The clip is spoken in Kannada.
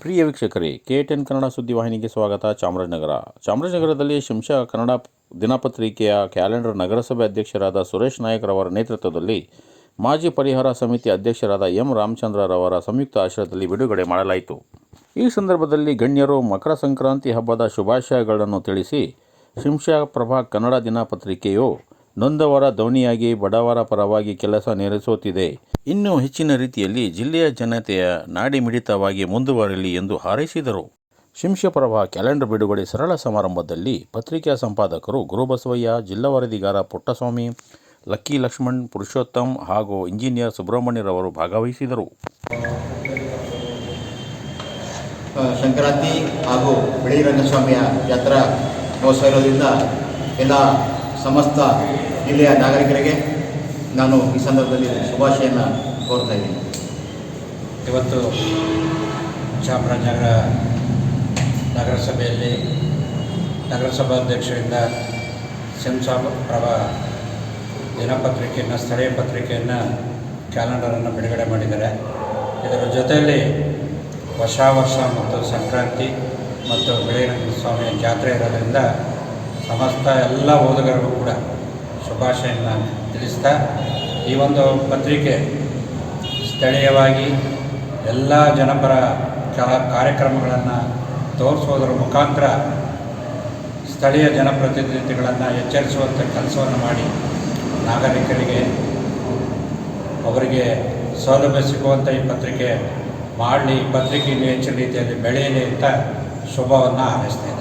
ಪ್ರಿಯ ವೀಕ್ಷಕರೇ, KTN ಕನ್ನಡ ಸುದ್ದಿವಾಹಿನಿಗೆ ಸ್ವಾಗತ. ಚಾಮರಾಜನಗರದಲ್ಲಿ ಶಿಂಷಾ ಕನ್ನಡ ದಿನಪತ್ರಿಕೆಯ ಕ್ಯಾಲೆಂಡರ್ ನಗರಸಭೆ ಅಧ್ಯಕ್ಷರಾದ ಸುರೇಶ್ ನಾಯಕ್ ರವರ ನೇತೃತ್ವದಲ್ಲಿ ಮಾಜಿ ಪರಿಹಾರ ಸಮಿತಿ ಅಧ್ಯಕ್ಷರಾದ ಎಂ ರಾಮಚಂದ್ರ ರವರ ಸಂಯುಕ್ತ ಆಶ್ರಯದಲ್ಲಿ ಬಿಡುಗಡೆ ಮಾಡಲಾಯಿತು. ಈ ಸಂದರ್ಭದಲ್ಲಿ ಗಣ್ಯರು ಮಕರ ಸಂಕ್ರಾಂತಿ ಹಬ್ಬದ ಶುಭಾಶಯಗಳನ್ನು ತಿಳಿಸಿ, ಶಿಂಷಾ ಪ್ರಭಾ ಕನ್ನಡ ದಿನಪತ್ರಿಕೆಯು ನೊಂದವರ ಧ್ವನಿಯಾಗಿ ಬಡವರ ಪರವಾಗಿ ಕೆಲಸ ನಿರ್ವಹಿಸುತ್ತಿದೆ. ಇನ್ನೂ ಹೆಚ್ಚಿನ ರೀತಿಯಲ್ಲಿ ಜಿಲ್ಲೆಯ ಜನತೆಯ ನಾಡಿಮಿಡಿತವಾಗಿ ಮುಂದುವರಿಯಲಿ ಎಂದು ಹಾರೈಸಿದರು. ಶಿಂಷಾ ಪ್ರಭಾ ಕ್ಯಾಲೆಂಡರ್ ಬಿಡುಗಡೆ ಸರಳ ಸಮಾರಂಭದಲ್ಲಿ ಪತ್ರಿಕೆಯ ಸಂಪಾದಕರು ಗುರುಬಸವಯ್ಯ, ಜಿಲ್ಲಾ ವರದಿಗಾರ ಪುಟ್ಟಸ್ವಾಮಿ, ಲಕ್ಕಿ ಲಕ್ಷ್ಮಣ್, ಪುರುಷೋತ್ತಮ್ ಹಾಗೂ ಇಂಜಿನಿಯರ್ ಸುಬ್ರಹ್ಮಣ್ಯರವರು ಭಾಗವಹಿಸಿದರು. ಸಂಕ್ರಾಂತಿ ಹಾಗೂ ಬೆಳ್ಳಿ ರಂಗಸ್ವಾಮಿಯ ಜಾತ್ರಾ ಮಹೋತ್ಸವ ಇರೋದ್ರಿಂದ ಎಲ್ಲ ಸಮಸ್ತ ಜಿಲ್ಲೆಯ ನಾಗರಿಕರಿಗೆ ನಾನು ಈ ಸಂದರ್ಭದಲ್ಲಿ ಶುಭಾಶಯನ ಕೋರ್ತಾ ಇದ್ದೀನಿ. ಇವತ್ತು ಚಾಮರಾಜನಗರ ನಗರಸಭೆಯಲ್ಲಿ ನಗರಸಭಾಧ್ಯಕ್ಷರಿಂದ ಶಿಂಷಾ ಪ್ರಭಾ ದಿನಪತ್ರಿಕೆಯನ್ನು, ಸ್ಥಳೀಯ ಪತ್ರಿಕೆಯನ್ನು, ಕ್ಯಾಲೆಂಡರನ್ನು ಬಿಡುಗಡೆ ಮಾಡಿದ್ದಾರೆ. ಇದರ ಜೊತೆಯಲ್ಲಿ ಹೊಸ ವರ್ಷ ಮತ್ತು ಸಂಕ್ರಾಂತಿ ಮತ್ತು ಬೆಳ್ಳಿ ರಂಗಸ್ವಾಮಿಯ ಜಾತ್ರೆ ಇರೋದರಿಂದ ಸಮಸ್ತ ಎಲ್ಲ ಓದುಗರಿಗೂ ಕೂಡ ಶುಭಾಶಯನ ತಿಳಿಸ್ತಾ, ಈ ಒಂದು ಪತ್ರಿಕೆ ಸ್ಥಳೀಯವಾಗಿ ಎಲ್ಲ ಜನಪರ ಕಾರ್ಯಕ್ರಮಗಳನ್ನು ತೋರಿಸೋದರ ಮುಖಾಂತರ ಸ್ಥಳೀಯ ಜನಪ್ರತಿನಿಧಿಗಳನ್ನು ಎಚ್ಚರಿಸುವಂಥ ಕೆಲಸವನ್ನು ಮಾಡಿ ನಾಗರಿಕರಿಗೆ ಅವರಿಗೆ ಸೌಲಭ್ಯ ಸಿಗುವಂಥ ಈ ಪತ್ರಿಕೆ ಮಾಡಲಿ, ಈ ಪತ್ರಿಕೆ ಇನ್ನೂ ಹೆಚ್ಚಿನ ರೀತಿಯಲ್ಲಿ ಬೆಳೆಯಲಿ ಅಂತ ಶುಭವನ್ನು ಹಾರೈಸ್ತೇನೆ.